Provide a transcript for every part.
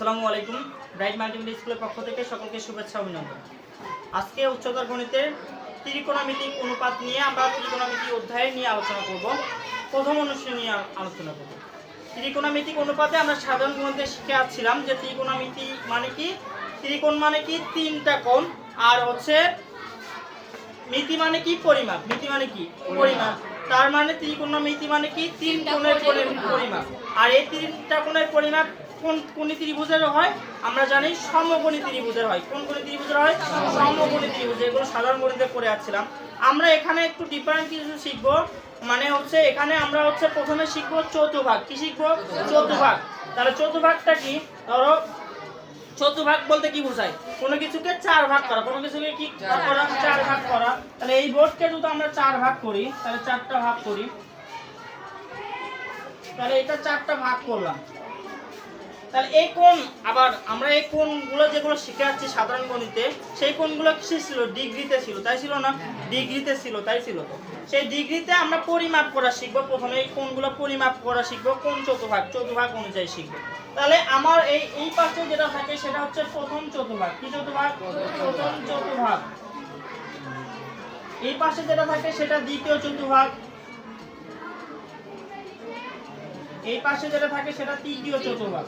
আসসালামু আলাইকুম। Bright multimedia স্কুলের পক্ষ থেকে সকলকে শুভেচ্ছা অভিনন্দন। আজকে উচ্চতর গণিতের ত্রিকোণমিতিক অনুপাত নিয়ে আমরা ত্রিকোণমিতি অধ্যায় নিয়ে আলোচনা করব। প্রথম অনুশীলন নিয়ে আলোচনা করব। ত্রিকোণমিতিক অনুপাতে আমরা সাধারণ গণিতে শিখে আসছিলাম যে ত্রিকোণমিতি মানে কি, ত্রিকোণ মানে কি তিনটা কোণ, আর হচ্ছে মিতি মানে কি পরিমাপ, মিতি মানে কি পরিমাপ। তার মানে ত্রিকোণমিতি মানে কি তিন কোণের পরিমাপ। আর এই তিনটা কোণের পরিমাপ কোন ত্রিভুজের হয় আমরা জানি সমকোণী ত্রিভুজের হয়। কোন কোণী ত্রিভুজের হয়? সমকোণী ত্রিভুজ। এগুলো সাধারণ গণিতে পড়ে আসছিলাম। আমরা এখানে একটু ডিফারেন্ট কিছু শিখবো, মানে হচ্ছে এখানে আমরা হচ্ছে প্রথমে শিখবো চতুর্ভাগ। কি শিখবো? চতুর্ভাগ। তাহলে চতুর্ভাগটা কি? ধরো চতুর্ভাগ বলতে কি বোঝায়? কোনো কিছুকে চার ভাগ করা, কোনো কিছুকে কি করা? চার ভাগ করা। তাহলে এই বোর্ডকে যদি আমরা চার ভাগ করি, তাহলে চারটা ভাগ করি, তাহলে এটা চারটা ভাগ করলাম। তাহলে এই কোণ, আবার আমরা এই কোণগুলো যেগুলো শিখে যাচ্ছি সাধারণ গণিতে, সেই কোণগুলো কিসে ছিল? ডিগ্রিতে ছিল, তাই ছিল না? ডিগ্রিতে ছিল, তাই ছিল। তো সেই ডিগ্রিতে আমরা পরিমাপ করা শিখবো। প্রথমে এই কোণগুলো পরিমাপ করা শিখবো, কোণ চতুর্ভাগ, চতুর্ভাগ অনুযায়ী শিখবো। তাহলে আমার এই পাশে যেটা থাকে সেটা হচ্ছে প্রথম চতুর্ভাগ। কি চতুর্ভাগ? প্রথম চতুর্ভাগ। এই পাশে যেটা থাকে সেটা দ্বিতীয় চতুর্ভাগ। এই পাশে যেটা থাকে সেটা তৃতীয় চতুর্ভাগ।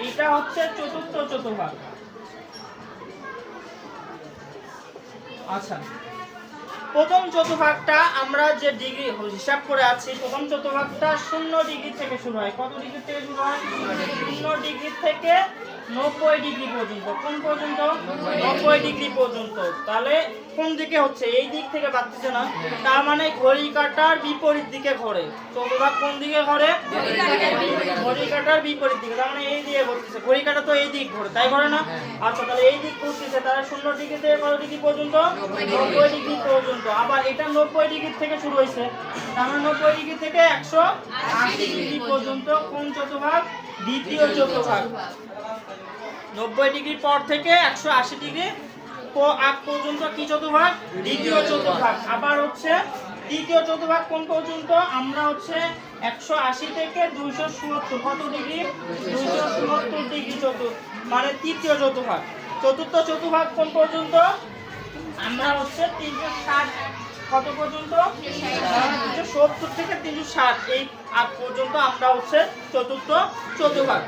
এটা হচ্ছে চতুর্থ চতুর্ভাগ। আচ্ছা, প্রথম চতুর্ভাগটা আমরা যে ডিগ্রি হিসাব করে আছি, প্রথম চতুর্ভাগটা 0 ডিগ্রি থেকে শুরু হয়। কত ডিগ্রি থেকে শুরু হয়? 0 ডিগ্রি থেকে 90 ডিগ্রি পর্যন্ত। কোন পর্যন্ত? 90 ডিগ্রি পর্যন্ত। তাহলে কোন দিকে হচ্ছে? এই দিক থেকে বাড়তেছে না, তার মানে ঘড়ি কাঁটার বিপরীত দিকে ঘোরে। চতুর্ভাগ কোন দিকে ঘোরে? ঘড়ি কাঁটার বিপরীত দিকে। তার মানে এই দিকে ঘুরতেছে। ঘড়ি কাঁটা তো এই দিক ঘোরে, তাই ঘোরে না? আচ্ছা, তাহলে এই দিক ঘুরতেছে। তাহলে 0 ডিগ্রি থেকে কত ডিগ্রি পর্যন্ত? 90 ডিগ্রি পর্যন্ত। আবার এটা 90 ডিগ্রি থেকে শুরু হয়েছে, তার মানে 90 ডিগ্রি থেকে 180 ডিগ্রি পর্যন্ত কোন চতুর্ভাগ? দ্বিতীয় চতুর্ভাগ। 90 ডিগ্রি পর থেকে 180 ডিগ্রি আগ পর্যন্ত কি চতুর্ভাগ? দ্বিতীয় চতুর্ভাগ। আবার হচ্ছে তৃতীয় চতুর্ভাগ কোন পর্যন্ত? আমরা হচ্ছে 180 থেকে 270 কত ডিগ্রি? 270 ডিগ্রি মানে তৃতীয় চতুর্ভাগ। চতুর্থ চতুর্ভাগ কোন পর্যন্ত? আমরা হচ্ছে 360 কত পর্যন্ত? 370 থেকে 360 এই আগ পর্যন্ত আমরা হচ্ছে চতুর্থ চতুর্ভাগ।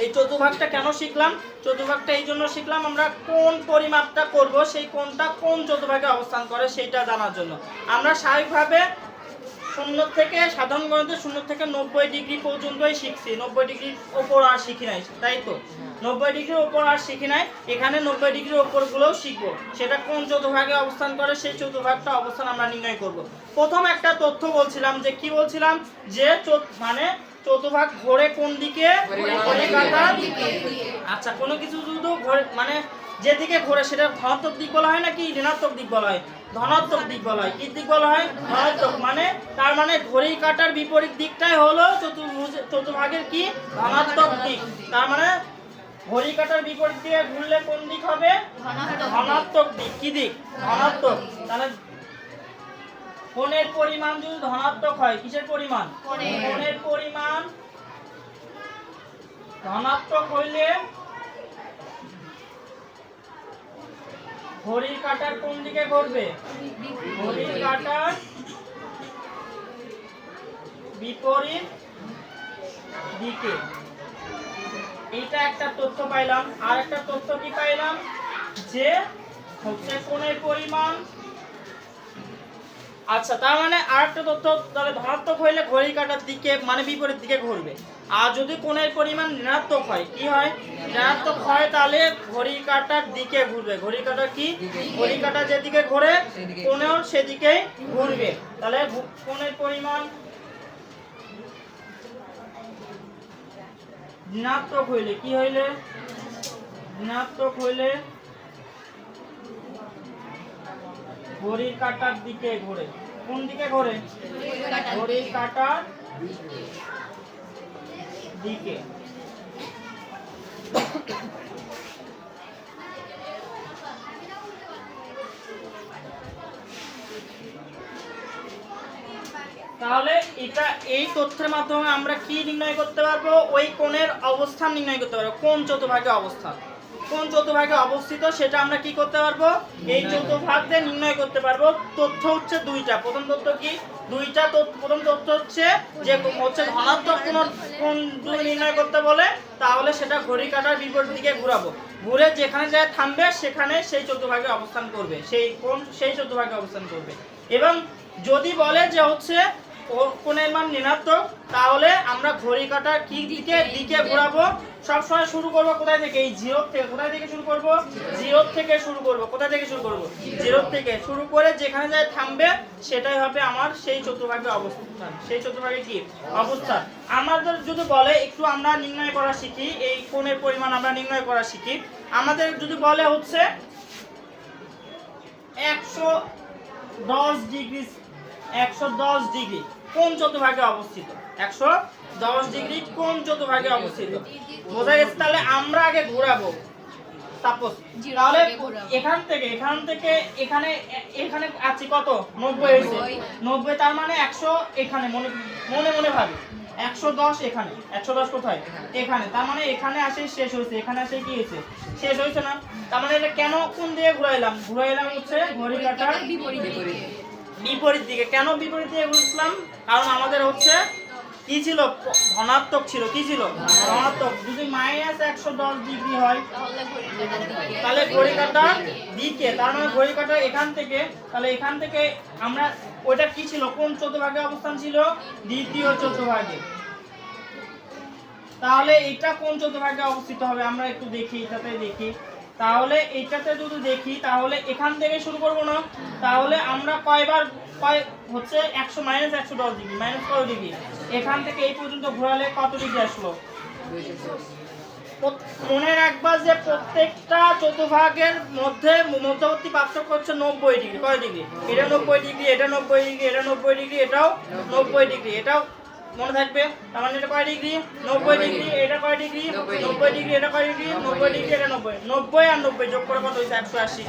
এই চতুর্ভাগটা কেন শিখলাম? চতুর্ভাগটা এই জন্য শিখলাম আমরা কোন পরিমাপটা করব, সেই কোণটা কোন চতুর্ভাগে অবস্থান করে সেইটা জানার জন্য। আমরা স্বাভাবিকভাবে 0 থেকে সাধারণ গণিতে 0 থেকে 90 ডিগ্রি পর্যন্তই শিখছি, 90 ডিগ্রির ওপর আর শিখি নাই, তাই তো? 90 ডিগ্রির ওপর আর শিখি নাই। এখানে 90 ডিগ্রির ওপরগুলোও শিখবো। সেটা কোন চতুর্ভাগে অবস্থান করে সেই চতুর্ভাগটা অবস্থান আমরা নির্ণয় করব। প্রথম একটা তথ্য বলছিলাম, যে কি বলছিলাম? যে মানে চতুর্ভাগ ঘোরে কোন দিকে? ঘড়ি কাঁটার দিকে। আচ্ছা, কোনো কিছু যদি ঘোরে মানে যেদিকে ঘোরে সেটা ধনাত্মক দিক বলা হয় নাকি ঋণাত্মক দিক বলা হয়? ধনাত্মক দিক বলা হয়। কি দিক বলা হয়? ধনাত্মক। মানে তার মানে ঘড়ি কাঁটার বিপরীত দিকটাই হলো চতুর্ভাগের কি? ধনাত্মক দিক। তার মানে ঘড়ি কাঁটার বিপরীত দিকে ঘুরলে কোন দিক হবে? ধনাত্মক দিক। কি দিক? ধনাত্মক। তাহলে কোণের পরিমাণ যদি ধনাত্মক হয়, কিসের পরিমাণ? কোণের পরিমাণ ধনাত্মক হইলে ঘড়ির কাঁটার কোন দিকে ঘুরবে? ঘড়ির কাঁটার বিপরীত দিকে। এইটা একটা তথ্য পাইলাম। আর একটা তথ্য কি পাইলাম? যে হচ্ছে কোণের পরিমাণ। আচ্ছা, তার মানে আরেকটা তথ্য, তাহলে ধনাত্মক হইলে ঘড়ি কাঁটার দিকে মানে বিপরীত দিকে ঘুরবে। আর যদি কোণের পরিমাণ ঋণাত্মক হয়, কি হয়? ঋণাত্মক হয়, তাহলে ঘড়ি কাঁটার দিকে ঘুরবে। ঘড়ি কাঁটা কি? ঘড়ি কাঁটা যেদিকে ঘোরে কোণেও সেদিকেই ঘুরবে। তাহলে কোণের পরিমাণ ঋণাত্মক হইলে কি হইলে? ঋণাত্মক হইলে ঘড়ির কাঁটার দিকে ঘোরে। কোন দিকে ঘোরে? ঘড়ির কাঁটার দিকে। তাহলে এটা এই তথ্যের মাধ্যমে আমরা কি নির্ণয় করতে পারবো? ওই কোণের অবস্থান নির্ণয় করতে পারবো। কোন চতুর্ভাগে অবস্থান, কোন চতুর্ভাগে অবস্থিত সেটা আমরা কি করতে পারবো? এই চতুর্ভাগ দিয়ে নির্ণয় করতে পারবো। তথ্য হচ্ছে দুইটা। প্রথম তথ্য কি? দুইটা তথ্য। প্রথম তথ্য হচ্ছে যে হচ্ছে ধনাত্মক কোণ যদি নির্ণয় করতে বলে তাহলে সেটা ঘড়ি কাঁটার বিপরীত দিকে ঘোরাবো, ঘুরে যেখানে যায় থামবে সেখানে সেই চতুর্ভাগে অবস্থান করবে, সেই কোণ সেই চতুর্ভাগে অবস্থান করবে। এবং যদি বলে যে হচ্ছে কোণের মান ঋণাত্মক তাহলে আমরা ঘড়ি কাঁটার কি দিকে ঘোরাবো? সবসময় শুরু করব কোথায় থেকে? এই জিরো থেকে। কোথায় থেকে শুরু করব? জিরো থেকে শুরু করব। কোথা থেকে শুরু করব? জিরো থেকে শুরু করে যেখানে যায় থামবে সেটাই হবে আমার সেই চতুর্ভাগে অবস্থান। সেই চতুর্ভাগে কি অবস্থান? আমাদের যদি বলে একটু আমরা নির্ণয় করা শিখি, এই কোণের পরিমাণ আমরা নির্ণয় করা শিখি। আমাদের যদি বলে হচ্ছে 110 ডিগ্রি, 110 ডিগ্রি কোন চতুর্ভাগে অবস্থিত? 110 ডিগ্রি কোন চতুর্ভাগে অবস্থিত? বোঝা গেছে? তাহলে আমরা আগে ঘোরাবো। সাপোজ তাহলে এখান থেকে এখানে আছে কত? 90 হয়েছে। 90 তার মানে 100 এখানে মনে মনে ভাবি 110 এখানে। 110 কোথায়? এখানে। তার মানে এখানে আসে শেষ হয়েছে, এখানে আসে কি হয়েছে? শেষ হয়েছে না? তার মানে এটা কেন কোন দিকে ঘুরাইলাম? ঘুরাইলাম হচ্ছে ঘড়ি কাঁটার বিপরীত দিকে। কেন বিপরীত দিকে ঘুরছিলাম? কারণ আমাদের হচ্ছে কি ছিল? ধনাত্মক ছিল। কি ছিল? ধনাত্মক। যদি -110 ডিগ্রি হয় তাহলে ঘড়ি কাঁটার দিকে, তার মানে ঘড়ি কাঁটার এখান থেকে, তাহলে এখান থেকে আমরা ওইটা কি ছিল? কোন চতুর্ভাগে অবস্থান ছিল? দ্বিতীয় চতুর্ভাগে। তাহলে এটা কোন চতুর্ভাগে অবস্থিত হবে? আমরা একটু দেখি, এটাতে দেখি। তাহলে এটাতে যদি দেখি তাহলে এখান থেকে শুরু করব না? তাহলে আমরা কয়বার হচ্ছে 110 ডিগ্রি মাইনাস কত ডিগ্রি? এখান থেকে এই পর্যন্ত ঘোরালে কত ডিগ্রি আসলো? মনে রাখবা যে প্রত্যেকটা চতুর্ভাগের মধ্যবর্তী পার্থক্য হচ্ছে 90 ডিগ্রি। কয় ডিগ্রি? এটা 90 ডিগ্রি, এটা 90 ডিগ্রি, এটা 90 ডিগ্রি, এটাও 90 ডিগ্রি। এটাও মনে থাকবে। তার মানে এটা কয় ডিগ্রি? 90 ডিগ্রি। এটা কয় ডিগ্রি? 90 ডিগ্রি। এটা কয় ডিগ্রি? 90 ডিগ্রি। এটা 90। 90 আর 90 যোগ করে কত হইছে? 180।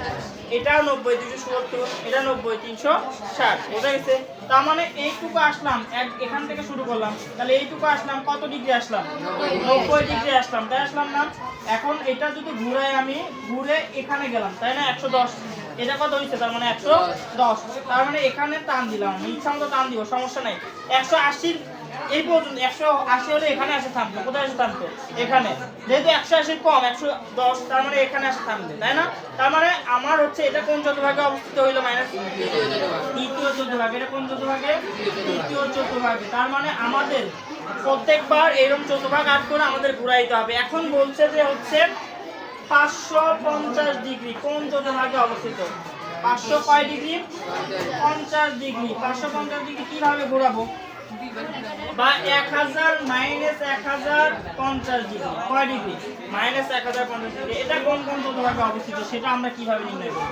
এটাও 90, 270, এটা 90, 360। বোঝা গেছে? তার মানে এইটুকু আসলাম, এখান থেকে শুরু করলাম। তাহলে এইটুকু আসলাম কত ডিগ্রি আসলাম? 90 ডিগ্রি আসলাম। তাই আসলাম না? এখন এটা যদি ঘুরাই, আমি ঘুরে এখানে গেলাম, তাই না? 110। এটা কত হইছে? তার মানে 110। তার মানে এখানে টান দিলাম, আমি ইচ্ছা মতো টান দিব, সমস্যা নাই। 180 এই পর্যন্ত 180 হলে এখানে আসে থামতো। কোথায় আসে থামতো? এখানে। যেহেতু 180 কম 110, তার মানে এখানে আসে থামবে, তাই না? তার মানে আমার হচ্ছে এটা কোন চতুর্ভাগে অবস্থিত হইলো? তৃতীয় চতুর্ভাগে। এটা কোন চতুর্ভাগে? তৃতীয় চতুর্ভাগে। তার মানে আমাদের প্রত্যেকবার এরকম চতুর্ভাগ আট করে আমাদের ঘুরাইতে হবে। এখন বলছে যে হচ্ছে 550 ডিগ্রি কোন চতুর্ভাগে অবস্থিত? 500 কয় ডিগ্রি? 50 ডিগ্রি। 550 ডিগ্রি কিভাবে ঘোরাবো? বা 1000 -1050 ডিগ্রি। কয় ডিগ্রি? -1050 ডিগ্রি। এটা কোন চতুর্ভাগে অবস্থিত সেটা আমরা কিভাবে নির্ণয় করব?